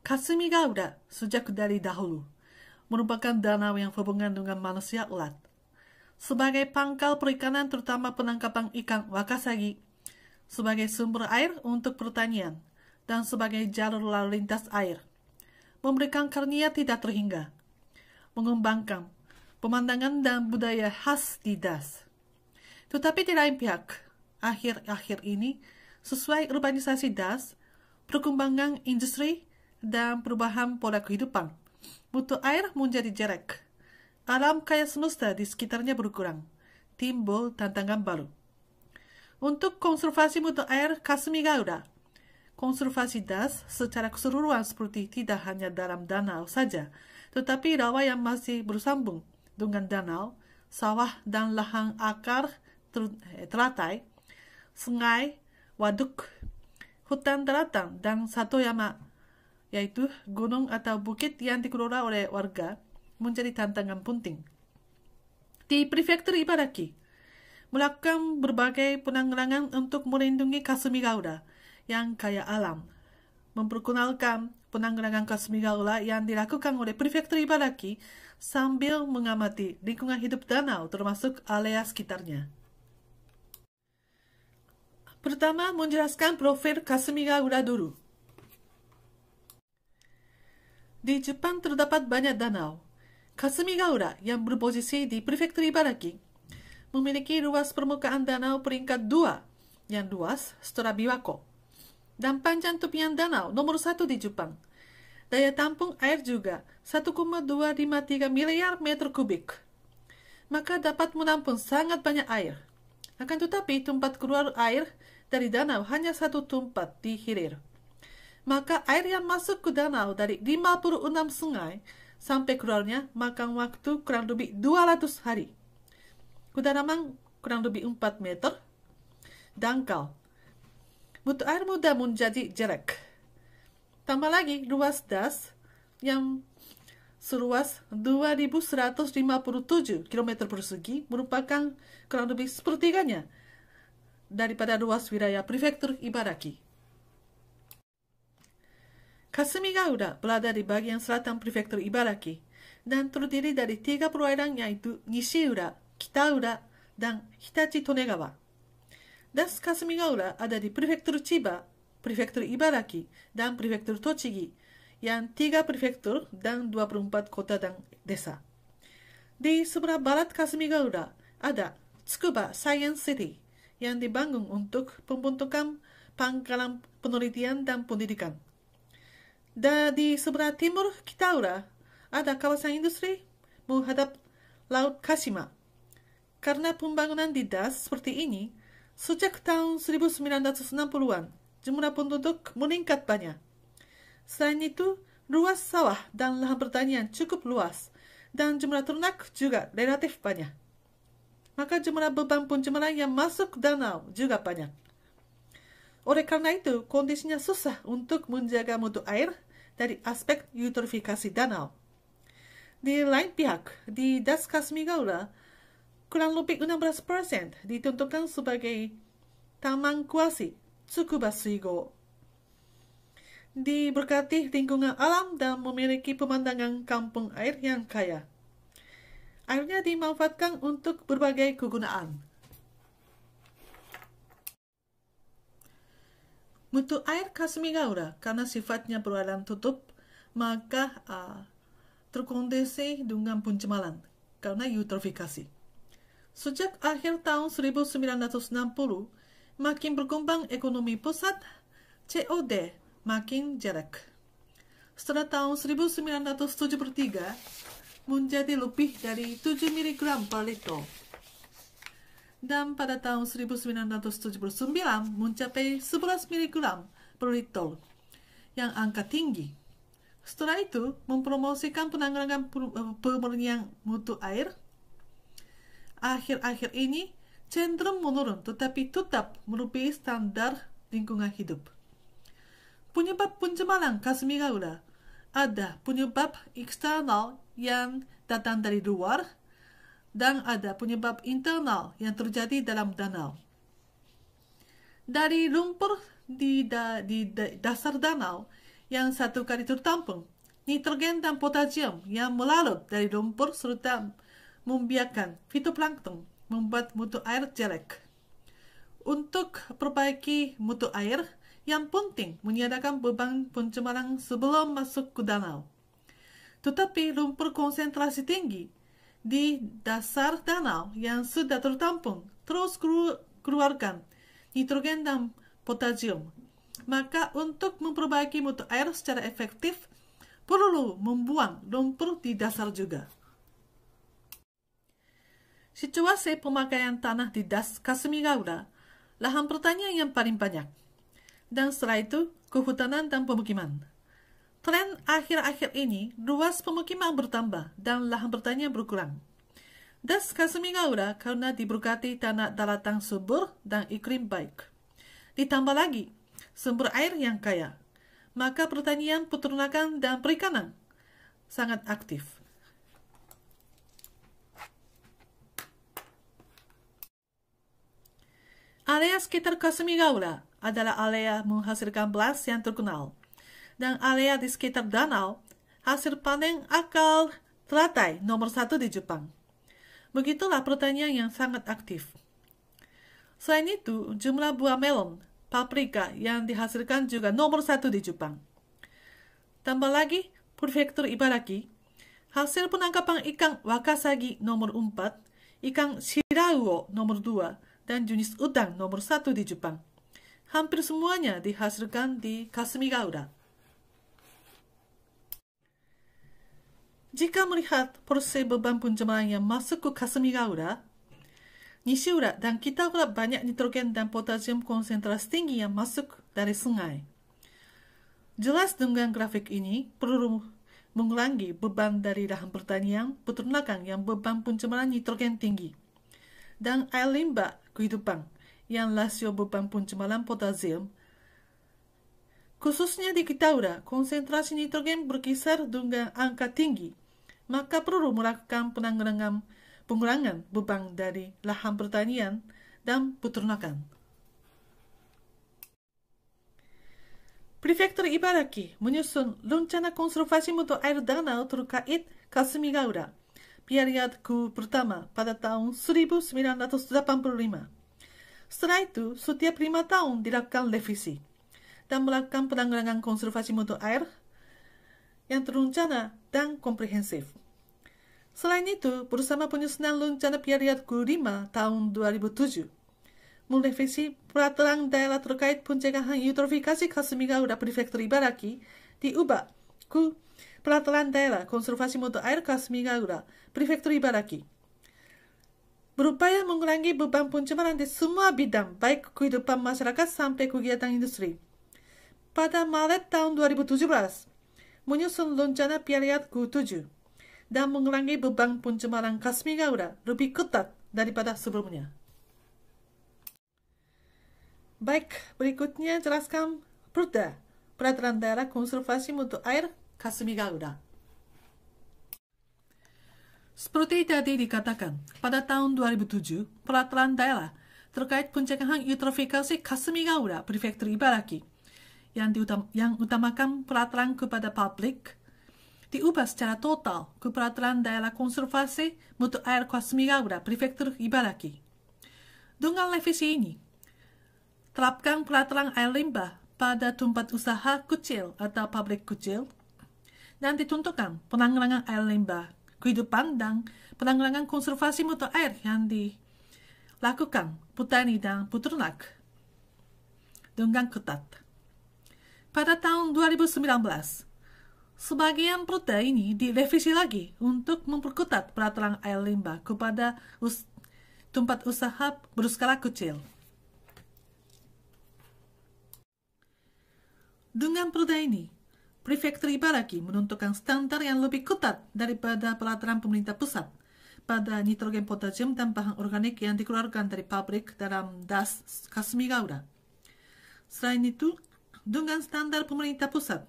Kasumigaura sejak dari dahulu merupakan danau yang berhubungan dengan manusia ulat. Sebagai pangkal perikanan terutama penangkapan ikan wakasagi, sebagai sumber air untuk pertanian, dan sebagai jalur lalu lintas air, memberikan karunia tidak terhingga, mengembangkan pemandangan dan budaya khas di Das. Tetapi di lain pihak, akhir-akhir ini, sesuai urbanisasi Das, perkembangan industri, dan perubahan pola kehidupan, mutu air menjadi jelek. Alam kaya semesta di sekitarnya berkurang. Timbul tantangan baru. Untuk konservasi mutu air Kasumigaura, konservasi Das secara keseluruhan seperti tidak hanya dalam danau saja, tetapi rawa yang masih bersambung dengan danau, sawah dan lahan akar teratai, sungai, waduk, hutan daratan, dan satoyama, yaitu gunung atau bukit yang dikelola oleh warga, menjadi tantangan penting. Di Prefektur Ibaraki, melakukan berbagai penanggulangan untuk melindungi Kasumigaura yang kaya alam. Memperkenalkan penanggulangan Kasumigaura yang dilakukan oleh Prefektur Ibaraki sambil mengamati lingkungan hidup danau termasuk area sekitarnya. Pertama, menjelaskan profil Kasumigaura dulu. Di Jepang terdapat banyak danau. Kasumigaura yang berposisi di Prefektur Ibaraki memiliki luas permukaan danau peringkat 2 yang luas setelah Biwako, dan panjang tepian danau nomor 1 di Jepang. Daya tampung air juga 1,253 miliar meter kubik, maka dapat menampung sangat banyak air. Akan tetapi tempat keluar air dari danau hanya satu tempat di hilir. Maka air yang masuk ke danau dari 56 sungai sampai keluarnya makan waktu kurang lebih 200 hari. Kedalaman kurang lebih 4 meter. Dangkal. Mutu air mudah menjadi jelek. Tambah lagi luas Das yang seluas 2.157 km persegi merupakan kurang lebih sepertiganya daripada luas wilayah Prefektur Ibaraki. Kasumigaura berada di bagian selatan Prefektur Ibaraki dan terdiri dari 3 perairan yaitu Nishiura, Kitaura, dan Hitachi Tonegawa. Das Kasumigaura ada di Prefektur Chiba, Prefektur Ibaraki, dan Prefektur Tochigi, yang 3 prefektur dan 24 kota dan desa. Di sebelah barat Kasumigaura ada Tsukuba Science City yang dibangun untuk pembentukan pangkalan penelitian dan pendidikan. Dan di sebelah timur Kitaura ada kawasan industri menghadap Laut Kashima. Karena pembangunan di Das seperti ini, sejak tahun 1960-an, jumlah penduduk meningkat banyak. Selain itu, luas sawah dan lahan pertanian cukup luas, dan jumlah ternak juga relatif banyak. Maka jumlah beban pencemaran yang masuk danau juga banyak. Oleh karena itu, kondisinya susah untuk menjaga mutu air dari aspek eutrofikasi danau. Di lain pihak, di Das Kasumigaura, kurang lebih 16% ditentukan sebagai taman kuasi Tsukuba Suigo. Diberkati lingkungan alam dan memiliki pemandangan kampung air yang kaya. Airnya dimanfaatkan untuk berbagai kegunaan. Mutu air Kasumigaura karena sifatnya berwarna tutup, maka terkondisi dengan pencemaran karena eutrofikasi. Sejak akhir tahun 1960, makin berkembang ekonomi pusat, COD makin jelek. Setelah tahun 1973, menjadi lebih dari 7 mg per liter. Dan pada tahun 1979 mencapai 11 mg per liter, yang angka tinggi. Setelah itu, mempromosikan penanggulangan pemurnian mutu air. Akhir-akhir ini cenderung menurun, tetapi tetap melebihi standar lingkungan hidup. Penyebab pencemaran Kasumigaura ada penyebab eksternal yang datang dari luar, dan ada penyebab internal yang terjadi dalam danau. Dari lumpur di dasar danau yang satu kali tertampung, nitrogen dan potasium yang melarut dari lumpur serta membiarkan fitoplankton membuat mutu air jelek. Untuk perbaiki mutu air, yang penting meniadakan beban pencemaran sebelum masuk ke danau. Tetapi lumpur konsentrasi tinggi di dasar danau yang sudah tertampung terus keluarkan nitrogen dan potasium. Maka untuk memperbaiki mutu air secara efektif, perlu membuang lumpur di dasar juga. Situasi pemakaian tanah di Das Kasimigaura, lahan pertanian yang paling banyak. Dan setelah itu, kehutanan dan pemukiman. Tren akhir-akhir ini, luas pemukiman bertambah dan lahan pertanian berkurang. Das Kasimigaura karena diberkati tanah daratan subur dan iklim baik. Ditambah lagi, sumber air yang kaya. Maka pertanian, peternakan, dan perikanan sangat aktif. Area sekitar Kasimigaura adalah area menghasilkan beras yang terkenal. Dan area di sekitar danau, hasil panen akar teratai nomor 1 di Jepang. Begitulah pertanian yang sangat aktif. Selain itu, jumlah buah melon, paprika yang dihasilkan juga nomor 1 di Jepang. Tambah lagi, Prefektur Ibaraki, hasil penangkapan ikan wakasagi nomor 4, ikan shirauo nomor 2, dan jenis udang nomor 1 di Jepang. Hampir semuanya dihasilkan di Kasimigaura. Jika melihat porsi beban pencemaran yang masuk ke Kasimigaura, Nishiura dan Kitagawa banyak nitrogen dan potasium konsentrasi tinggi yang masuk dari sungai. Jelas dengan grafik ini perlu mengurangi beban dari lahan pertanian, peternakan yang beban pencemaran nitrogen tinggi, dan air limbah kehidupan yang rasio beban pencemaran potasium. Khususnya di Kitagawa, konsentrasi nitrogen berkisar dengan angka tinggi, maka perlu melakukan pengurangan beban dari lahan pertanian dan peternakan. Prefektur Ibaraki menyusun rencana konservasi mutu air danau terkait Kasimigaura, periode pertama pada tahun 1985. Setelah itu, setiap 5 tahun dilakukan revisi dan melakukan penanggulangan konservasi mutu air yang terencana dan komprehensif. Selain itu, bersama penyusunan rencana periode ke-5 tahun 2007, merevisi peraturan daerah terkait pencegahan eutrofikasi Kasimigaura Prefektur Ibaraki diubah ke peraturan daerah konservasi mutu air Kasimigaura Prefektur Ibaraki. Berupaya mengurangi beban pencemaran di semua bidang, baik kehidupan masyarakat sampai kegiatan industri. Pada Maret tahun 2017, menyusun rencana periode ke-7 dan mengurangi beban pencemaran Kasimigaura lebih ketat daripada sebelumnya. Baik, berikutnya jelaskan Perda Peraturan Daerah Konservasi Mutu Air Kasimigaura. Seperti tadi dikatakan, pada tahun 2007, peraturan daerah terkait pencegahan eutrofikasi Kasimigaura Prefektur Ibaraki yang utamakan peraturan kepada publik diubah secara total ke peraturan daerah konservasi mutu air Kasimigaura Prefektur Ibaraki. Dengan revisi ini, terapkan peraturan air limbah pada tempat usaha kecil atau pabrik kecil dan ditentukan penanggulangan air limbah kehidupan dan penanggulangan konservasi mutu air yang dilakukan petani dan peternak dengan ketat. Pada tahun 2019, sebagian perda ini direvisi lagi untuk memperketat peraturan air limbah kepada tempat usaha berskala kecil. Dengan perda ini, Prefektur Ibaraki menentukan standar yang lebih ketat daripada peraturan pemerintah pusat pada nitrogen potasium dan bahan organik yang dikeluarkan dari pabrik dalam Das Kasimigaura. Selain itu, dengan standar pemerintah pusat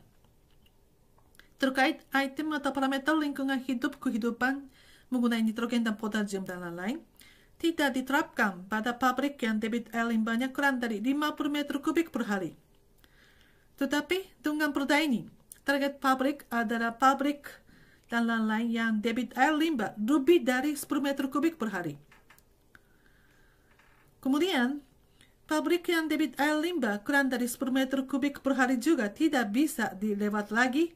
terkait item atau parameter lingkungan hidup kehidupan menggunakan nitrogen dan potasium dan lain-lain, tidak diterapkan pada pabrik yang debit air limbahnya kurang dari 50 meter kubik per hari. Tetapi dengan perda ini, target pabrik adalah pabrik dan lain-lain yang debit air limbah lebih dari 10 meter kubik per hari. Kemudian, pabrik yang debit air limbah kurang dari 10 meter kubik per hari juga tidak bisa dilewat lagi,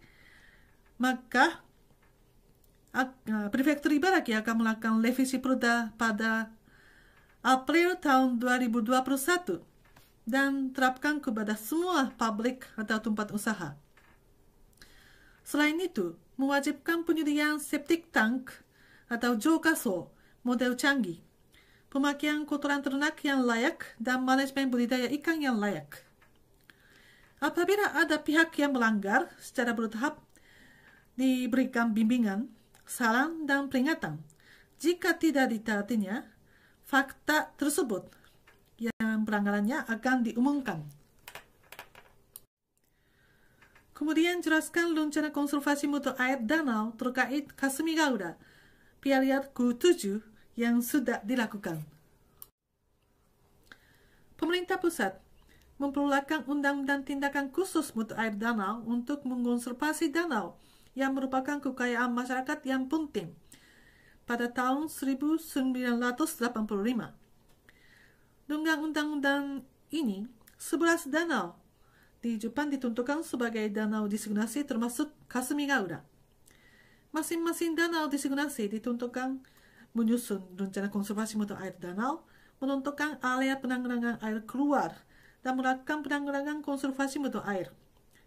maka Prefektur Ibaraki akan melakukan revisi perda pada April tahun 2021 dan terapkan kepada semua pabrik atau tempat usaha. Selain itu, mewajibkan penyediaan septic tank atau jokaso model canggih, pemakaian kotoran ternak yang layak, dan manajemen budidaya ikan yang layak. Apabila ada pihak yang melanggar, secara bertahap diberikan bimbingan, saran, dan peringatan. Jika tidak ditaatinya, fakta tersebut yang pelanggarannya akan diumumkan. Kemudian jelaskan rencana konservasi mutu air danau terkait Kasumigaura, Piariat ke-7 yang sudah dilakukan. Pemerintah pusat memperlukan undang-undang tindakan khusus mutu air danau untuk mengonservasi danau yang merupakan kekayaan masyarakat yang penting pada tahun 1985. Dengan undang-undang ini, 11 danau di Jepang ditentukan sebagai danau designasi termasuk Kasumigaura. Masing-masing danau designasi ditentukan menyusun rencana konservasi mutu air danau, menentukan area penanggulangan air keluar, dan melakukan penanggulangan konservasi mutu air.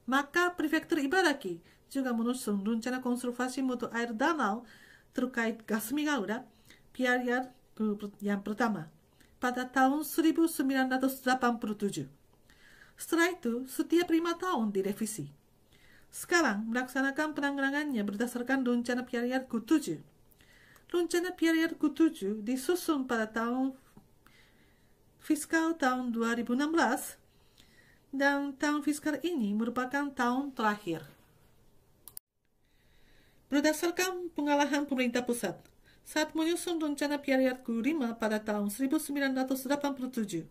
Maka Prefektur Ibaraki juga menyusun rencana konservasi mutu air danau terkait Kasumigaura, Piariat yang pertama, pada tahun 1987. Setelah itu, setiap 5 tahun direvisi. Sekarang, melaksanakan penanggulangannya berdasarkan rencana Piariat ke-7. Rencana Piariat ke-7 disusun pada tahun fiskal tahun 2016, dan tahun fiskal ini merupakan tahun terakhir. Berdasarkan pengalaman pemerintah pusat, saat menyusun rencana Piariat ke-5 pada tahun 1987,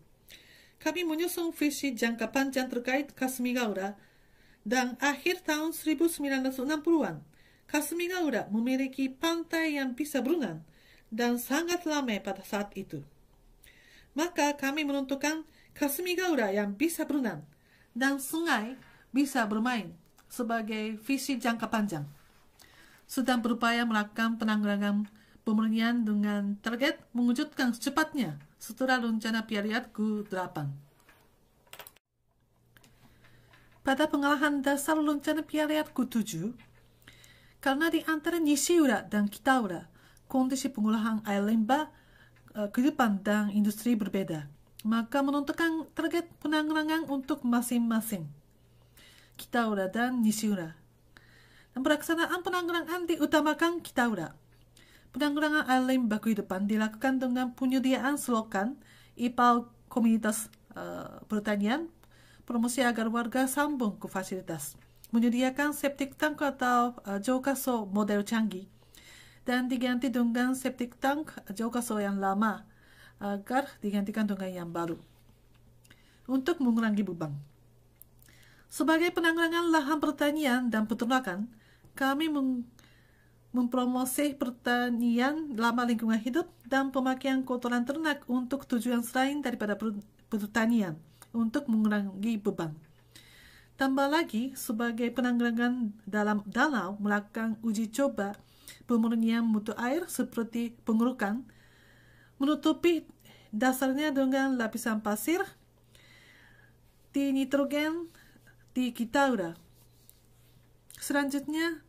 kami menyusun visi jangka panjang terkait Kasumigaura, dan akhir tahun 1960-an, Kasumigaura memiliki pantai yang bisa berenang dan sangat ramai pada saat itu. Maka kami menentukan Kasumigaura yang bisa berenang dan sungai bisa bermain sebagai visi jangka panjang. Sedang berupaya melakukan penanggulangan pemurnian dengan target mewujudkan secepatnya setelah rencana Piariat ke-8. Pada pengalaman dasar rencana Piariat ke-7, karena di antara Nishiura dan Kitaura, kondisi pengolahan air limbah kehidupan dan industri berbeda, maka menentukan target penanggulangan untuk masing-masing Kitaura dan Nishiura. Dan pelaksanaan penanggulangan diutamakan Kitaura. Penanggulangan air limbah kehidupan dilakukan dengan penyediaan selokan, IPAL komunitas pertanian, promosi agar warga sambung ke fasilitas, menyediakan septic tank atau jokaso model canggih, dan diganti dengan septic tank jokaso yang lama agar digantikan dengan yang baru untuk mengurangi beban. Sebagai penanggulangan lahan pertanian dan peternakan, kami mempromosi pertanian ramah lingkungan hidup dan pemakaian kotoran ternak untuk tujuan selain daripada pertanian untuk mengurangi beban. Tambah lagi, sebagai penanggulangan dalam danau melakukan uji coba pemurnian mutu air seperti pengurukan, menutupi dasarnya dengan lapisan pasir di nitrogen di Kitaura. Selanjutnya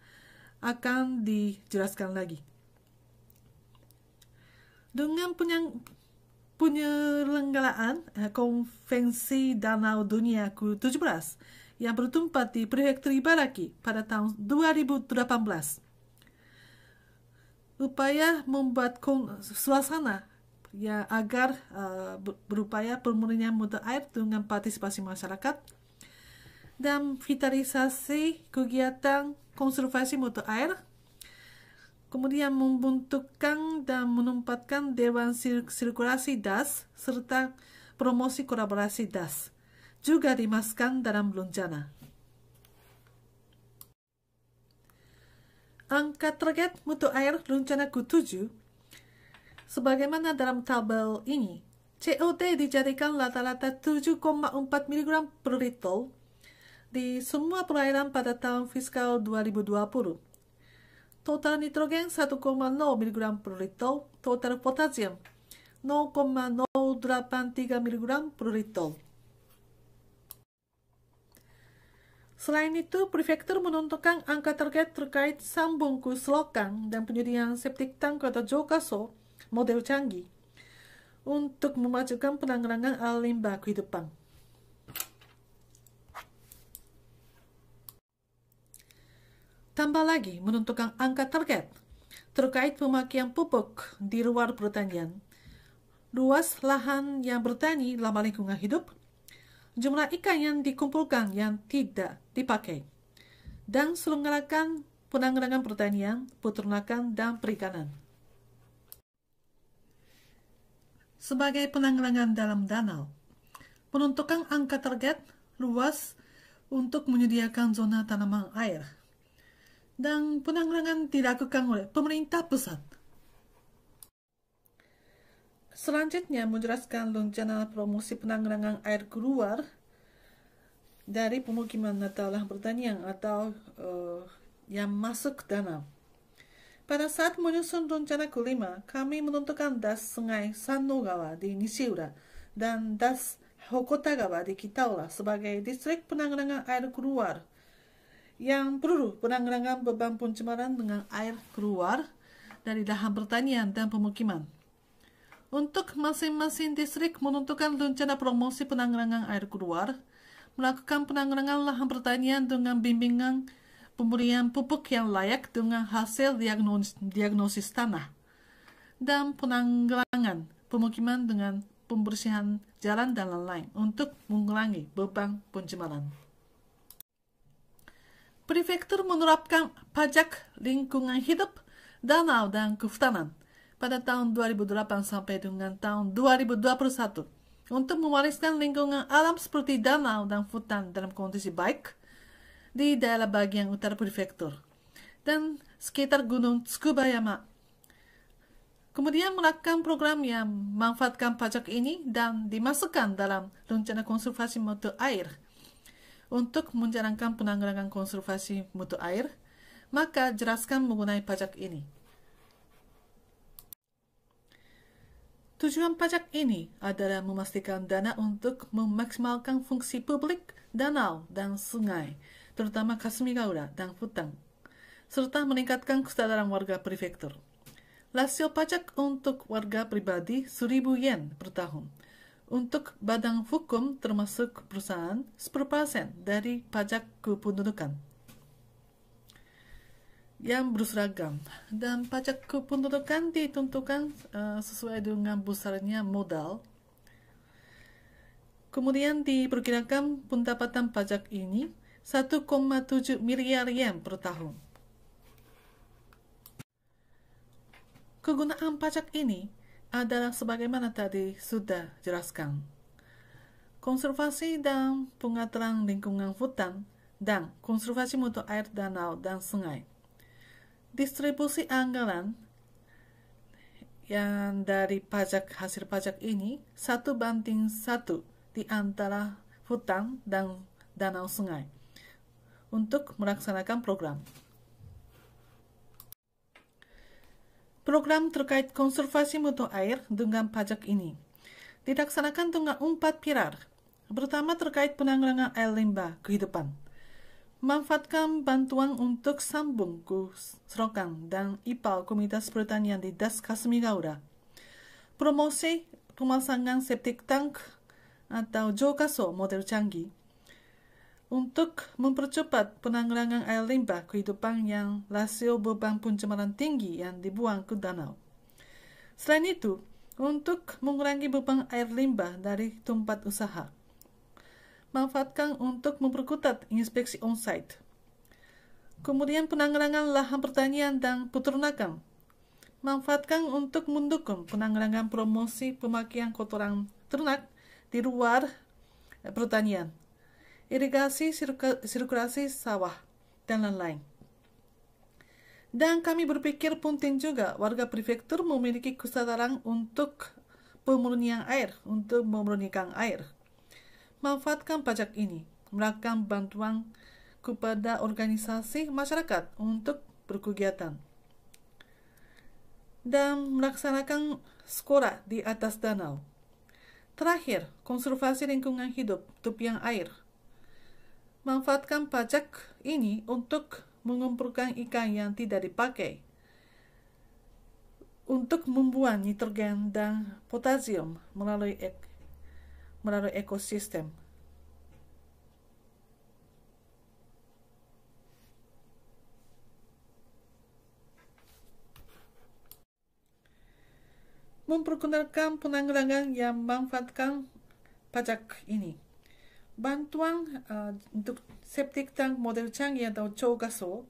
akan dijelaskan lagi. Dengan penyelenggaraan Konvensi Danau Dunia ke-17 yang bertempat di Prefektur Ibaraki pada tahun 2018, upaya membuat suasana ya agar berupaya pemurnian mutu air dengan partisipasi masyarakat dan vitalisasi kegiatan konservasi mutu air, kemudian membentukkan dan menempatkan Dewan Sirkulasi DAS serta promosi kolaborasi DAS. juga dimasukkan dalam rencana. Angka target mutu air rencana ke-7, sebagaimana dalam tabel ini, COD dijadikan rata-rata 7,4 mg per liter di semua perairan pada tahun fiskal 2020. Total nitrogen 1,0 mg per liter, total potasium 0,083 mg per liter. Selain itu, prefektur menentukan angka target terkait sambung ke selokan dan penyediaan septic tank atau jokaso model canggih untuk memajukan penanggulangan air limbah kehidupan. Tambah lagi menentukan angka target terkait pemakaian pupuk di luar pertanian, luas lahan yang bertani lama lingkungan hidup, jumlah ikan yang dikumpulkan yang tidak dipakai, dan selenggarakan penanggulangan pertanian, peternakan, dan perikanan. Sebagai penanggulangan dalam danau, menentukan angka target luas untuk menyediakan zona tanaman air, dan penanggulangan dilakukan oleh pemerintah pusat. Selanjutnya menjelaskan rencana promosi penanggulangan air keluar dari pemukiman atau lahan pertanian atau yang masuk danau. Pada saat menyusun rencana kelima, kami menentukan das sungai Sanogawa di Nishiura dan das Hokotagawa di Kitaura sebagai distrik penanggulangan air keluar yang perlu penanggulangan beban pencemaran dengan air keluar dari lahan pertanian dan pemukiman. Untuk masing-masing distrik menentukan rencana promosi penanggulangan air keluar, melakukan penanggulangan lahan pertanian dengan bimbingan pemberian pupuk yang layak dengan hasil diagnosis tanah, dan penanggulangan pemukiman dengan pembersihan jalan dan lain-lain untuk mengurangi beban pencemaran. Prefektur menerapkan pajak lingkungan hidup, danau, dan kehutanan pada tahun 2008 sampai dengan tahun 2021 untuk mewariskan lingkungan alam seperti danau dan hutan dalam kondisi baik di daerah bagian utara prefektur dan sekitar Gunung Tsukubayama. Kemudian melakukan program yang memanfaatkan pajak ini dan dimasukkan dalam rencana konservasi mutu air. Untuk menjalankan penanggulangan konservasi mutu air, maka jelaskan mengenai pajak ini. Tujuan pajak ini adalah memastikan dana untuk memaksimalkan fungsi publik danau dan sungai, terutama Kasumigaura dan hutan, serta meningkatkan kesadaran warga prefektur. Rasio pajak untuk warga pribadi 1.000 yen per tahun. Untuk badan hukum termasuk perusahaan 10% dari pajak kependudukan yang berseragam, dan pajak kependudukan ditentukan sesuai dengan besarnya modal. Kemudian diperkirakan pendapatan pajak ini 1,7 miliar yen per tahun. Kegunaan pajak ini adalah sebagaimana tadi sudah jelaskan. Konservasi dan pengaturan lingkungan hutan dan konservasi mutu air danau dan sungai. Distribusi anggaran yang dari hasil pajak ini 1:1 di antara hutan dan danau sungai untuk melaksanakan program. Program terkait konservasi mutu air dengan pajak ini dilaksanakan dengan 4 pilar. Pertama, terkait penanggulangan air limbah kehidupan. Memanfaatkan bantuan untuk sambung ke selokan dan ipal komunitas pertanian di Das Kasumigaura. Promosi pemasangan septic tank atau jokaso model canggih untuk mempercepat penanggulangan air limbah kehidupan yang rasio beban pencemaran tinggi yang dibuang ke danau. Selain itu, untuk mengurangi beban air limbah dari tempat usaha, manfaatkan untuk memperketat inspeksi on-site. Kemudian penanggulangan lahan pertanian dan peternakan, manfaatkan untuk mendukung penanggulangan promosi pemakaian kotoran ternak di luar pertanian, irigasi sirkulasi sawah, dan lain-lain. Dan kami berpikir penting juga warga prefektur memiliki kesadaran untuk pemurnian air, untuk memurnikan air. Manfaatkan pajak ini, melakukan bantuan kepada organisasi masyarakat untuk berkegiatan. Dan melaksanakan sekolah di atas danau. Terakhir, konservasi lingkungan hidup, tepian air. Manfaatkan pajak ini untuk mengumpulkan ikan yang tidak dipakai, untuk membuang nitrogen dan potasium melalui ekosistem. Mempergunakan penanggulangan yang memanfaatkan pajak ini. Bantuan untuk septic tank model canggih atau Chogaso,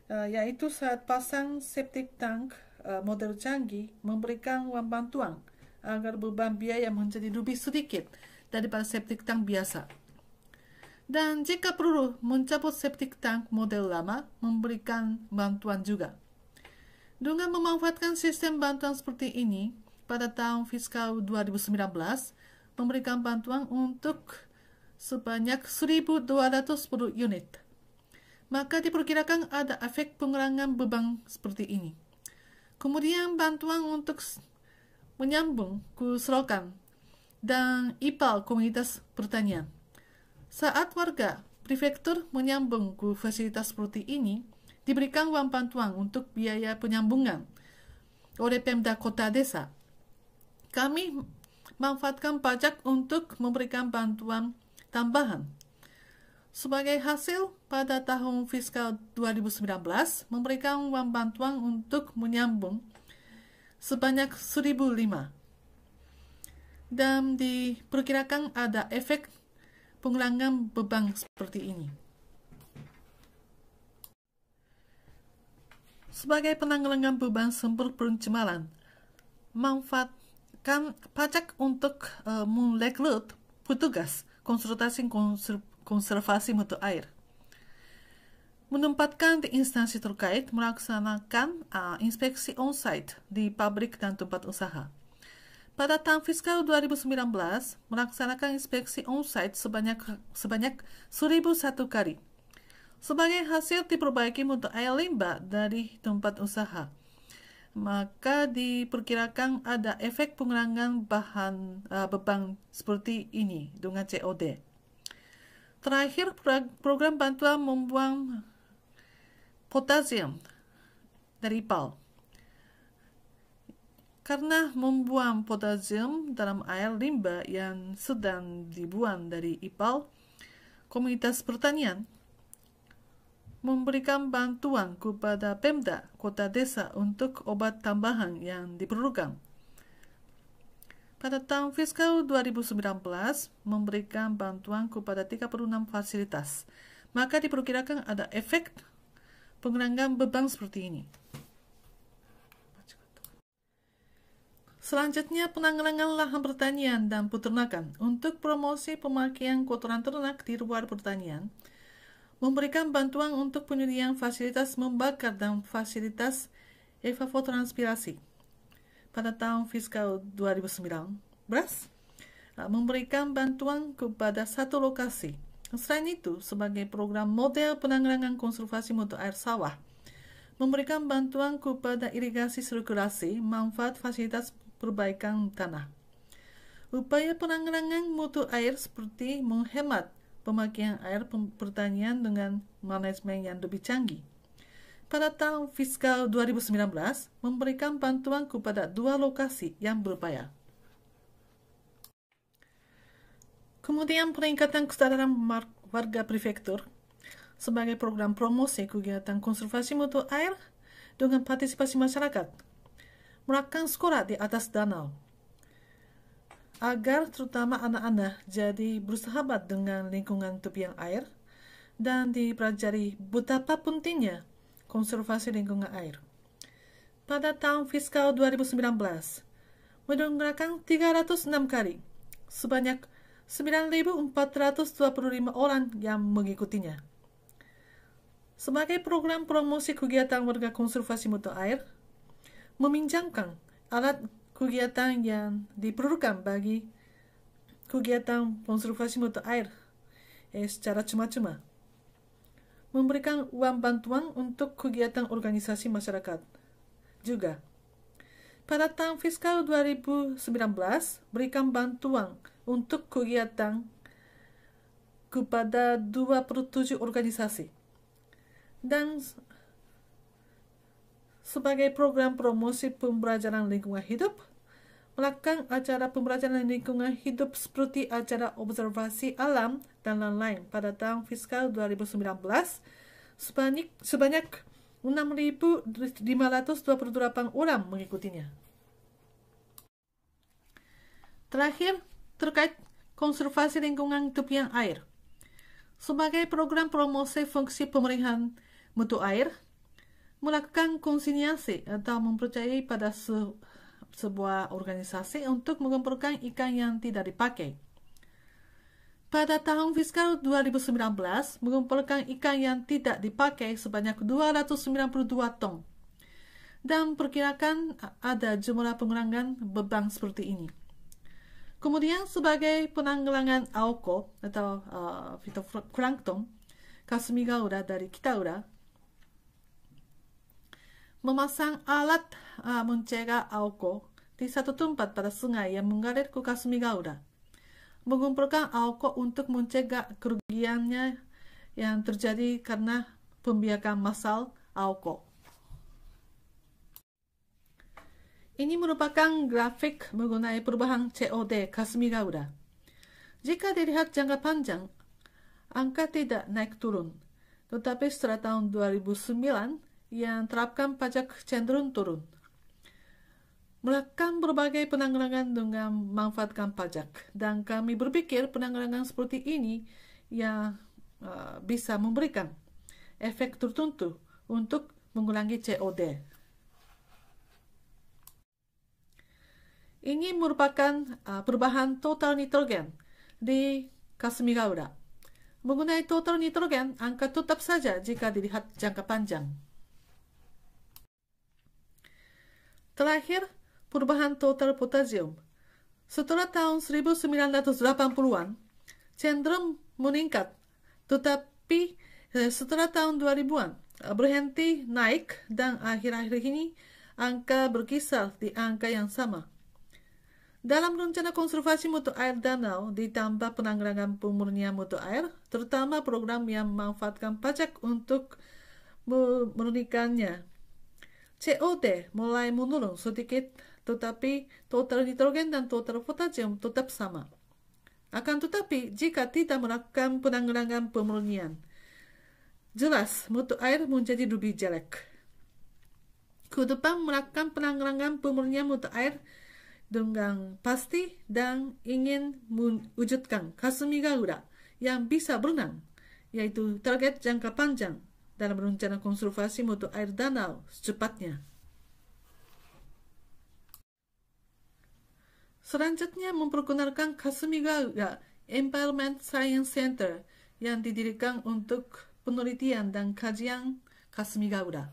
yaitu saat pasang septic tank model canggih memberikan uang bantuan agar beban biaya menjadi lebih sedikit daripada septic tank biasa. Dan jika perlu mencabut septic tank model lama, memberikan bantuan juga. Dengan memanfaatkan sistem bantuan seperti ini, pada tahun fiskal 2019, memberikan bantuan untuk sebanyak 1.210 unit. Maka diperkirakan ada efek pengurangan beban seperti ini. Kemudian bantuan untuk menyambung ke selokan dan IPAL komunitas pertanian. Saat warga prefektur menyambung ke fasilitas seperti ini, diberikan uang bantuan untuk biaya penyambungan oleh Pemda Kota Desa. Kami manfaatkan pajak untuk memberikan bantuan tambahan. Sebagai hasil, pada tahun fiskal 2019, memberikan uang bantuan untuk menyambung sebanyak 1.005. Dan diperkirakan ada efek pengurangan beban seperti ini. Sebagai penanggulangan beban sumber pencemaran, manfaatkan pajak untuk merekrut petugas konsultasi konservasi mutu air. Menempatkan di instansi terkait melaksanakan inspeksi on-site di pabrik dan tempat usaha. Pada tahun fiskal 2019, melaksanakan inspeksi on-site sebanyak 1.001 kali. Sebagai hasil diperbaiki mutu air limbah dari tempat usaha. Maka diperkirakan ada efek pengurangan beban seperti ini dengan COD. Terakhir, program bantuan membuang potasium dari IPAL. Karena membuang potasium dalam air limbah yang sedang dibuang dari IPAL, komunitas pertanian memberikan bantuan kepada Pemda Kota Desa untuk obat tambahan yang diperlukan. Pada tahun fiskal 2019, memberikan bantuan kepada 36 fasilitas. Maka diperkirakan ada efek pengurangan beban seperti ini. Selanjutnya, penanggulangan lahan pertanian dan peternakan untuk promosi pemakaian kotoran ternak di luar pertanian. Memberikan bantuan untuk penyediaan fasilitas membakar dan fasilitas evapotranspirasi. Pada tahun fiskal 2019, memberikan bantuan kepada satu lokasi. Selain itu, sebagai program model penanggulangan konservasi mutu air sawah, memberikan bantuan kepada irigasi sirkulasi, manfaat fasilitas perbaikan tanah. Upaya penanggulangan mutu air seperti menghemat pemakaian air pertanian dengan manajemen yang lebih canggih. Pada tahun fiskal 2019, memberikan bantuan kepada 2 lokasi yang berbayar. Kemudian peningkatan kesadaran warga prefektur sebagai program promosi kegiatan konservasi mutu air dengan partisipasi masyarakat. Melakukan sekolah di atas danau. Agar terutama anak-anak jadi bersahabat dengan lingkungan tepian air dan dipelajari betapa pentingnya konservasi lingkungan air. Pada tahun fiskal 2019, menggunakan 306 kali, sebanyak 9.425 orang yang mengikutinya. Sebagai program promosi kegiatan warga konservasi mutu air, meminjamkan alat kegiatan yang diperlukan bagi kegiatan konservasi mutu air secara cuma-cuma, memberikan uang bantuan untuk kegiatan organisasi masyarakat. Juga, pada tahun fiskal 2019, berikan bantuan untuk kegiatan kepada 27 organisasi. Dan sebagai program promosi pembelajaran lingkungan hidup, melakukan acara pembelajaran lingkungan hidup seperti acara observasi alam dan lain-lain pada tahun fiskal 2019 sebanyak 6.528 orang mengikutinya. Terakhir, terkait konservasi lingkungan tepian air. Sebagai program promosi fungsi pemeliharaan mutu air, melakukan konsinyasi atau mempercayai pada sebuah organisasi untuk mengumpulkan ikan yang tidak dipakai. Pada tahun fiskal 2019, mengumpulkan ikan yang tidak dipakai sebanyak 292 ton. Dan perkirakan ada jumlah pengurangan beban seperti ini. Kemudian sebagai penanggulangan AOKO atau fitoplankton, Kasumigaura dari Kitaura, memasang alat mencegah AOKO di satu tempat pada sungai yang mengalir ke Kasumigaura, mengumpulkan AOKO untuk mencegah kerugiannya yang terjadi karena pembiakan massal AOKO. Ini merupakan grafik mengenai perubahan COD Kasumigaura. Jika dilihat jangka panjang, angka tidak naik turun. Tetapi setelah tahun 2009, yang terapkan pajak cenderung turun. Melakukan berbagai penanggulangan dengan memanfaatkan pajak. Dan kami berpikir penanggulangan seperti ini yang bisa memberikan efek tertentu untuk mengurangi COD. Ini merupakan perubahan total nitrogen di Kasumigaura. Mengenai total nitrogen, angka tetap saja jika dilihat jangka panjang. Terakhir, perubahan total potasium. Setelah tahun 1980-an, cenderung meningkat. Tetapi setelah tahun 2000-an, berhenti naik dan akhir-akhir ini angka berkisar di angka yang sama. Dalam rencana konservasi mutu air danau ditambah penanggulangan pemurnian mutu air, terutama program yang memanfaatkan pajak untuk menurunkannya. COD mulai menurun sedikit, tetapi total nitrogen dan total potasium tetap sama. Akan tetapi, jika tidak melakukan penanggulangan pemurnian, jelas mutu air menjadi lebih jelek. Ke depan melakukan penanggulangan pemurnian mutu air dengan pasti dan ingin mewujudkan Kasumigaura yang bisa berenang, yaitu target jangka panjang dalam rencana konservasi mutu air danau secepatnya. Selanjutnya memperkenalkan Kasumigaura Environment Science Center yang didirikan untuk penelitian dan kajian Kasumigaura.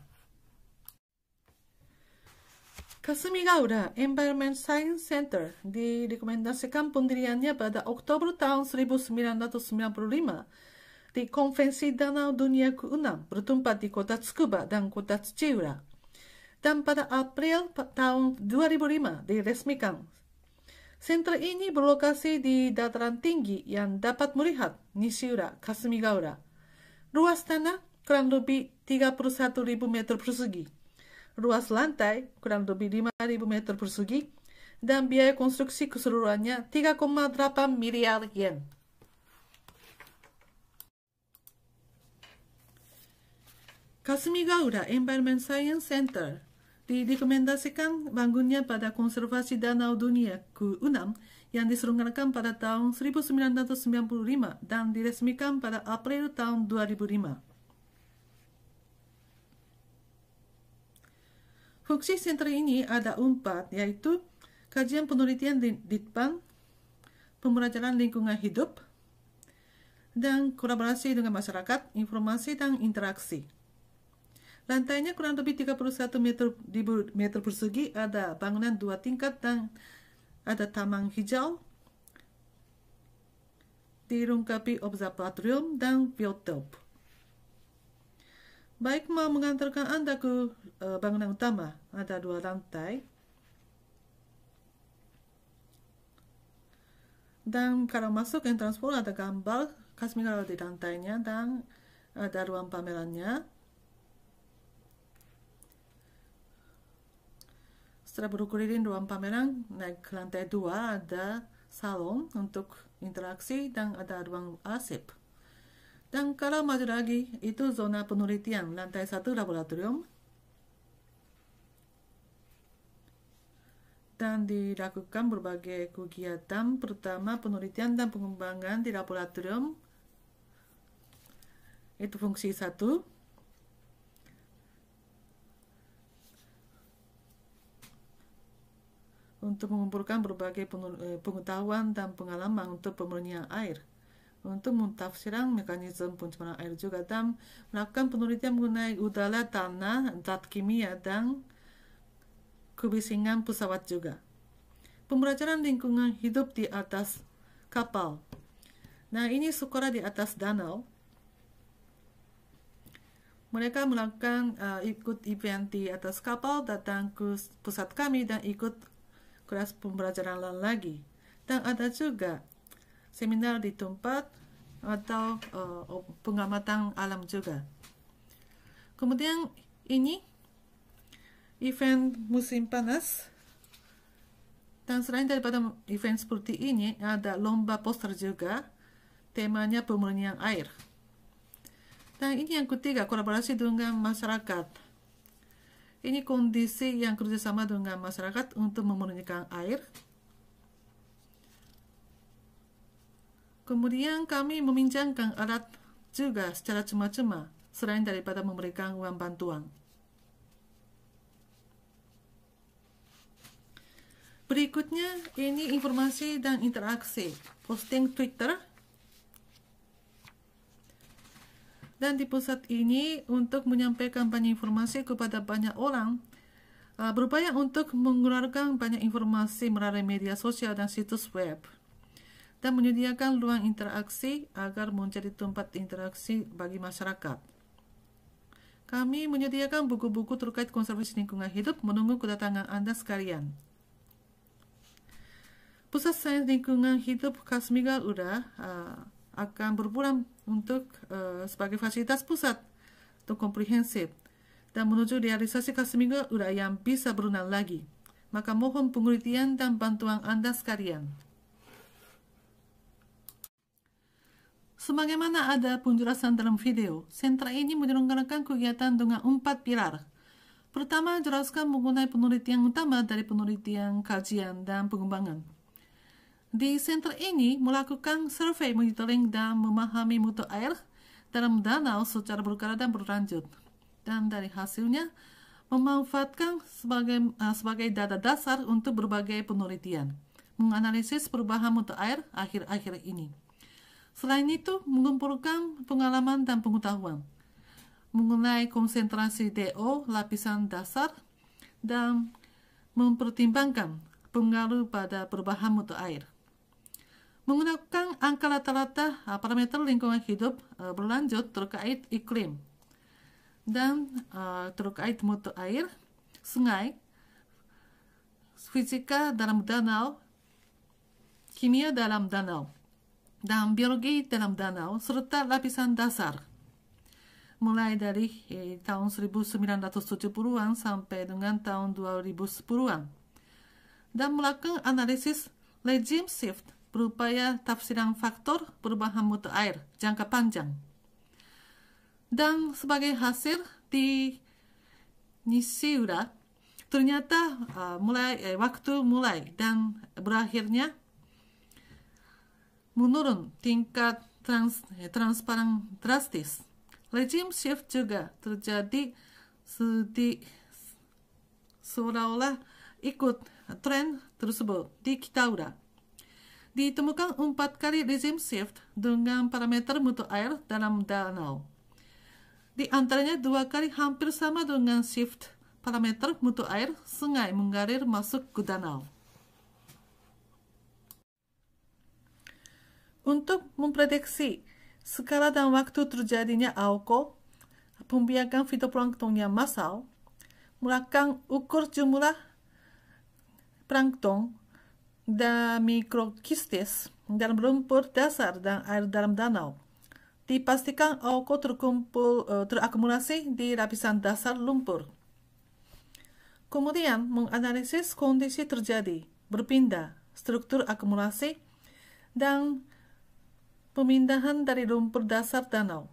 Kasumigaura Environment Science Center direkomendasikan pendiriannya pada Oktober tahun 1995 di Konvensi Danau Dunia ke-6 bertempat di kota Tsukuba dan kota Tsuchiura. Dan pada April tahun 2005 diresmikan. Sentra ini berlokasi di dataran tinggi yang dapat melihat Nishiura Kasumigaura. Luas tanah kurang lebih 31.000 meter persegi. Luas lantai kurang lebih 5.000 meter persegi dan biaya konstruksi keseluruhannya 3,8 miliar yen. Kasumigaura Environment Science Center direkomendasikan bangunnya pada Konservasi Danau Dunia ke-6 yang diselenggarakan pada tahun 1995 dan diresmikan pada April tahun 2005. Fungsi sentra ini ada 4, yaitu kajian penelitian di Ditpan, pembelajaran lingkungan hidup, dan kolaborasi dengan masyarakat, informasi dan interaksi. Lantainya kurang lebih 31 meter persegi, ada bangunan 2 tingkat dan ada taman hijau, dilengkapi observatorium dan biotop. Baik mau mengantarkan Anda ke bangunan utama, ada 2 lantai. Dan kalau masuk entrance hall ada gambar khas Migala di lantainya dan ada ruang pamerannya. Setelah berkeliling ruang pameran, naik ke lantai 2 ada salon untuk interaksi dan ada ruang arsip. Dan kalau maju lagi, itu zona penelitian, lantai 1 laboratorium. Dan dilakukan berbagai kegiatan, pertama penelitian dan pengembangan di laboratorium. Itu fungsi 1. Untuk mengumpulkan berbagai pengetahuan dan pengalaman untuk pemurnian air, untuk mentafsirkan mekanisme pencemaran air juga, dan melakukan penelitian mengenai udara, tanah, zat kimia, dan kebisingan pesawat juga. Pembelajaran lingkungan hidup di atas kapal. Nah, ini sekolah di atas danau. Mereka melakukan ikut event di atas kapal, datang ke pusat kami dan ikut kelas pembelajaran lagi. Dan ada juga seminar di tempat atau pengamatan alam juga. Kemudian ini event musim panas. Dan selain daripada event seperti ini, ada lomba poster juga. Temanya pemurnian air. Dan ini yang ketiga, kolaborasi dengan masyarakat. Ini kondisi yang kerjasama dengan masyarakat untuk memurnikan air. Kemudian kami meminjamkan alat juga secara cuma-cuma, selain daripada memberikan uang bantuan. Berikutnya, ini informasi dan interaksi. Posting Twitter. Dan di pusat ini untuk menyampaikan banyak informasi kepada banyak orang, berupaya untuk mengeluarkan banyak informasi melalui media sosial dan situs web, dan menyediakan ruang interaksi agar menjadi tempat interaksi bagi masyarakat. Kami menyediakan buku-buku terkait konservasi lingkungan hidup menunggu kedatangan Anda sekalian. Pusat Sains Lingkungan Hidup Kasmigal Ura akan berperan untuk sebagai fasilitas pusat untuk komprehensif dan menuju realisasi Kasmigal Ura yang bisa berulang lagi. Maka mohon penelitian dan bantuan Anda sekalian. Sebagaimana ada penjelasan dalam video, sentra ini menyelenggarakan kegiatan dengan 4 pilar. Pertama, jelaskan mengenai penelitian utama dari penelitian, kajian, dan pengembangan. Di sentra ini melakukan survei, monitoring, dan memahami mutu air dalam danau secara berkala dan berlanjut. Dan dari hasilnya, memanfaatkan sebagai data dasar untuk berbagai penelitian, menganalisis perubahan mutu air akhir-akhir ini. Selain itu, mengumpulkan pengalaman dan pengetahuan mengenai konsentrasi DO lapisan dasar dan mempertimbangkan pengaruh pada perubahan mutu air. Menggunakan angka rata-rata parameter lingkungan hidup berlanjut terkait iklim dan terkait mutu air, sungai, fisika dalam danau, kimia dalam danau, dan biologi dalam danau, serta lapisan dasar. Mulai dari tahun 1970-an sampai dengan tahun 2010-an. Dan melakukan analisis regime shift, berupaya tafsiran faktor perubahan mutu air jangka panjang. Dan sebagai hasil di Nishiura, ternyata waktu mulai dan berakhirnya menurun tingkat transparan drastis. Regime shift juga terjadi seolah-olah ikut tren tersebut di Kitaura. ditemukan 4 kali rezim shift dengan parameter mutu air dalam danau. Di antaranya 2 kali hampir sama dengan shift parameter mutu air sungai mengalir masuk ke danau. Untuk memprediksi skala dan waktu terjadinya AOKO, pembiakan fitoplankton yang massal, melakukan ukur jumlah plankton dan mikrokistis dalam lumpur dasar dan air dalam danau. Dipastikan AOKO terakumulasi di lapisan dasar lumpur. Kemudian menganalisis kondisi terjadi, berpindah, struktur akumulasi, dan pemindahan dari lumpur dasar danau.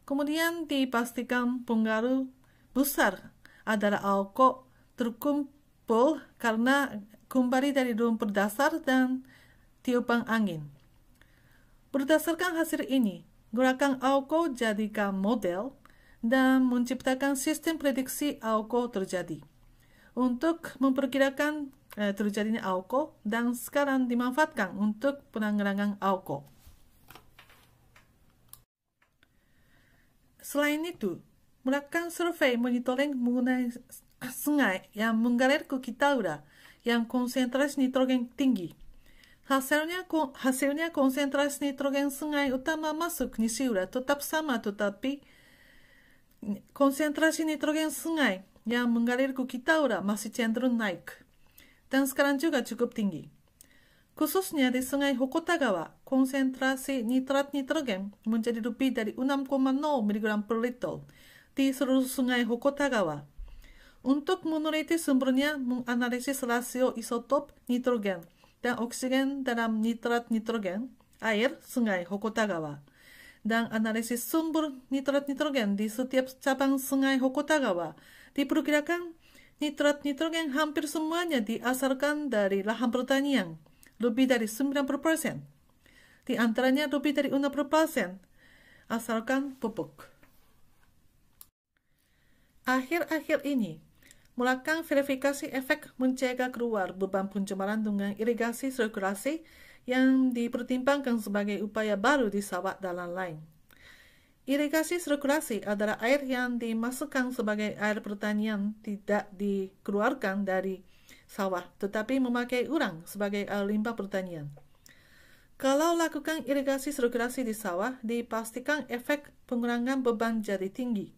Kemudian dipastikan pengaruh besar adalah AOKO terkumpul karena kembali dari lumpur dasar dan tiupan angin. Berdasarkan hasil ini, gerakan AOKO jadikan model dan menciptakan sistem prediksi AOKO terjadi. Untuk memperkirakan terjadinya AOKO dan sekarang dimanfaatkan untuk penanggulangan AOKO. Selain itu, melakukan survei monitoring mengenai sungai yang mengalir ke Kitaura yang konsentrasi nitrogen tinggi. Hasilnya konsentrasi nitrogen sungai utama masuk Nishiura tetap sama, tetapi konsentrasi nitrogen sungai yang mengalir ke Kitaura masih cenderung naik, dan sekarang juga cukup tinggi. Khususnya di Sungai Hokotagawa, konsentrasi nitrat nitrogen menjadi lebih dari 6,0 mg per liter di seluruh Sungai Hokotagawa. Untuk meneliti sumbernya, menganalisis rasio isotop nitrogen dan oksigen dalam nitrat nitrogen air Sungai Hokotagawa, dan analisis sumber nitrat nitrogen di setiap cabang Sungai Hokotagawa. Diperkirakan nitrat nitrogen hampir semuanya diasalkan dari lahan pertanian, lebih dari 90%. Di antaranya lebih dari 60% asalkan pupuk. Akhir-akhir ini, melakukan verifikasi efek mencegah keluar beban pencemaran dengan irigasi sirkulasi yang dipertimbangkan sebagai upaya baru di sawah dan lain-lain. Irigasi sirkulasi adalah air yang dimasukkan sebagai air pertanian, tidak dikeluarkan dari sawah, tetapi memakai urang sebagai air limbah pertanian. Kalau lakukan irigasi sirkulasi di sawah, dipastikan efek pengurangan beban jadi tinggi.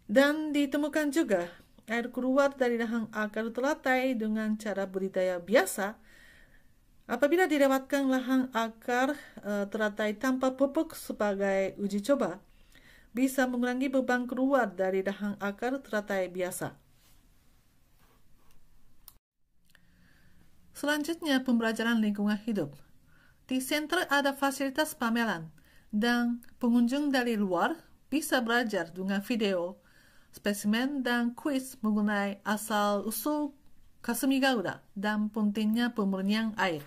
Dan ditemukan juga air keluar dari lahan akar teratai dengan cara budidaya biasa. Apabila dilewatkan lahan akar teratai tanpa pupuk sebagai uji coba, bisa mengurangi beban keluar dari lahan akar teratai biasa. Selanjutnya, pembelajaran lingkungan hidup. Di sentra ada fasilitas pameran, dan pengunjung dari luar bisa belajar dengan video, spesimen, dan kuis mengenai asal-usul Kasumigaura dan pentingnya pemurnian air.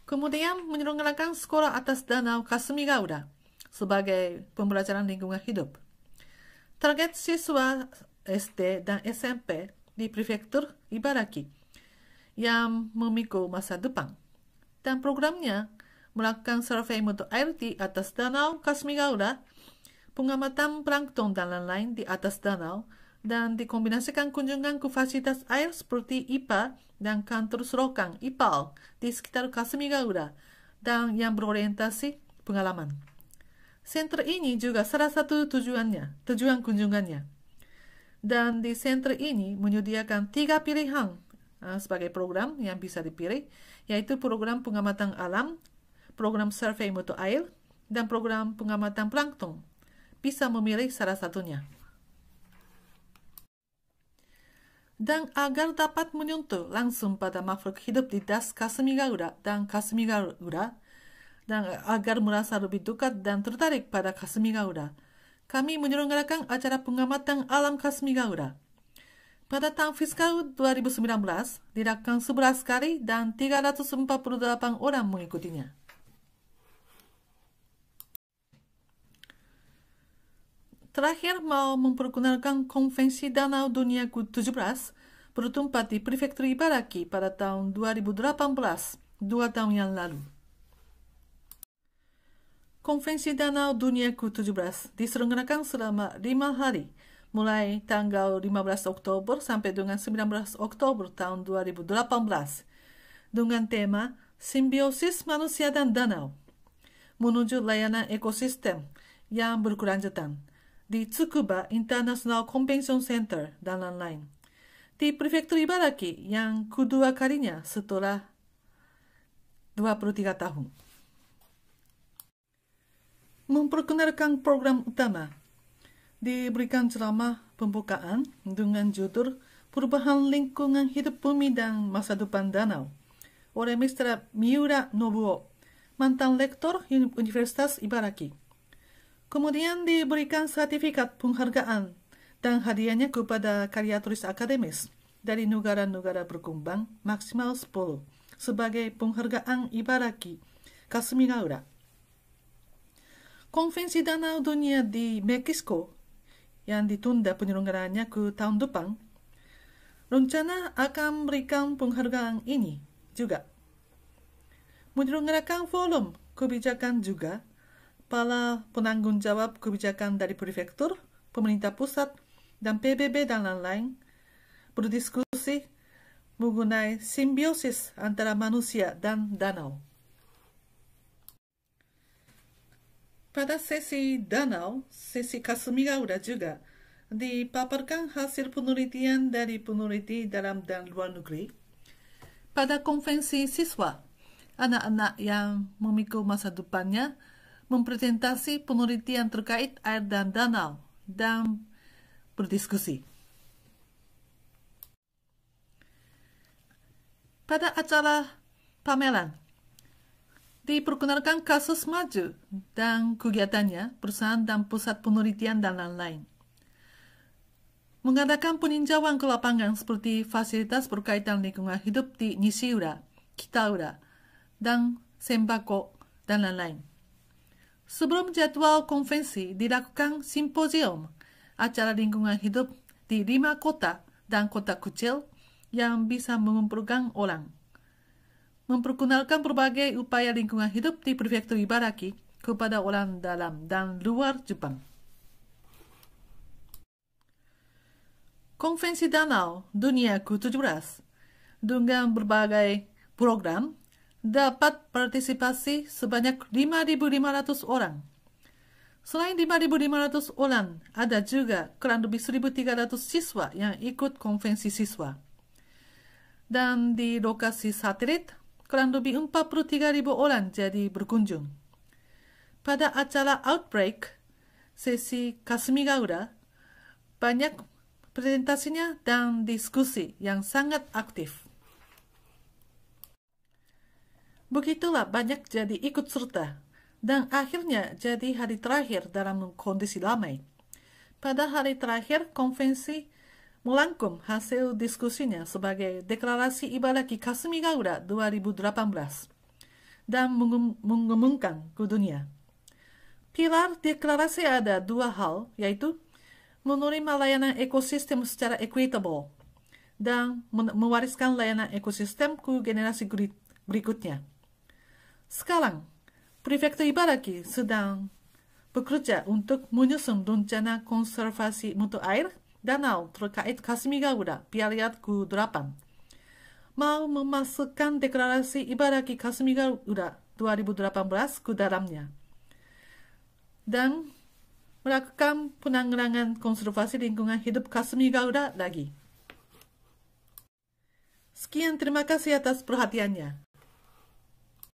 Kemudian menyelenggarakan sekolah atas danau Kasumigaura sebagai pembelajaran lingkungan hidup. Target siswa SD dan SMP di Prefektur Ibaraki yang memikul masa depan, dan programnya melakukan survei mutu air di atas danau Kasumigaura, pengamatan plankton dan lain-lain di atas danau, dan dikombinasikan kunjungan ke fasilitas air seperti IPA dan kantor serokan IPAL di sekitar Kasumigaura dan yang berorientasi pengalaman. Sentra ini juga salah satu tujuan kunjungannya. Dan di sentra ini menyediakan 3 pilihan sebagai program yang bisa dipilih, yaitu program pengamatan alam, program survei mutu air, dan program pengamatan plankton. Bisa memilih salah satunya. Dan agar dapat menyentuh langsung pada makhluk hidup di das Kasumigaura dan Kasumigaura, dan agar merasa lebih dekat dan tertarik pada Kasumigaura, kami menyelenggarakan acara pengamatan alam Kasumigaura. Pada tahun fiskal 2019, dilakukan 11 kali dan 348 orang mengikutinya. Terakhir mau memperkenalkan Konvensi Danau Dunia ke-17 bertempat di Prefektur Ibaraki pada tahun 2018, 2 tahun yang lalu. Konvensi Danau Dunia ke-17 diselenggarakan selama 5 hari, mulai tanggal 15 Oktober sampai dengan 19 Oktober tahun 2018, dengan tema Simbiosis Manusia dan Danau, menuju layanan ekosistem yang berkelanjutan di Tsukuba International Convention Center dan lain-lain. Di Prefektur Ibaraki yang kedua kalinya setelah 23 tahun. Memperkenalkan program utama, diberikan ceramah pembukaan dengan judul Perubahan Lingkungan Hidup Bumi dan Masa Depan Danau oleh Mr. Miura Nobuo, mantan lektor Universitas Ibaraki. Kemudian diberikan sertifikat penghargaan dan hadiahnya kepada karya tulis akademis dari negara-negara berkembang maksimal 10 sebagai penghargaan Ibaraki Kasumigaura. Konvensi Danau Dunia di Meksiko yang ditunda penyelenggaraannya ke tahun depan, rencana akan memberikan penghargaan ini juga. Menyelenggarakan forum kebijakan juga, para penanggung jawab kebijakan dari prefektur, pemerintah pusat, dan PBB dan lain-lain berdiskusi mengenai simbiosis antara manusia dan danau. Pada sesi danau, sesi Kasumigaura juga dipaparkan hasil penelitian dari peneliti dalam dan luar negeri. Pada konvensi siswa, anak-anak yang memikul masa depannya mempresentasi penelitian terkait air dan danau dan berdiskusi. Pada acara pameran, diperkenalkan kasus maju dan kegiatannya, perusahaan dan pusat penelitian dan lain-lain. Mengadakan peninjauan ke lapangan seperti fasilitas berkaitan lingkungan hidup di Nishiura, Kitaura, dan Sembako, dan lain-lain. Sebelum jadwal konvensi, dilakukan simposium acara lingkungan hidup di 5 kota dan kota kecil yang bisa mengumpulkan orang. Memperkenalkan berbagai upaya lingkungan hidup di Prefektur Ibaraki kepada orang dalam dan luar Jepang. Konvensi Danau Dunia ke-17 dengan berbagai program dapat partisipasi sebanyak 5.500 orang. Selain 5.500 orang, ada juga kurang lebih 1.300 siswa yang ikut konvensi siswa. Dan di lokasi satelit, kurang lebih 43.000 orang jadi berkunjung. Pada acara Outbreak, sesi Kasumigaura, banyak presentasinya dan diskusi yang sangat aktif. Begitulah banyak jadi ikut serta, dan akhirnya jadi hari terakhir dalam kondisi damai. Pada hari terakhir, konvensi melangkum hasil diskusinya sebagai Deklarasi Ibaraki Kasumigaura 2018 dan mengumumkan ke dunia. Pilar deklarasi ada 2 hal, yaitu menerima layanan ekosistem secara equitable dan mewariskan layanan ekosistem ke generasi berikutnya. Sekarang, Prefektur Ibaraki sedang bekerja untuk menyusun rencana konservasi mutu air danau terkait Kasumigaura periode ke-8. Mau memasukkan deklarasi Ibaraki Kasumigaura 2018 ke dalamnya. Dan melakukan penanggulangan konservasi lingkungan hidup Kasumigaura lagi. Sekian, terima kasih atas perhatiannya.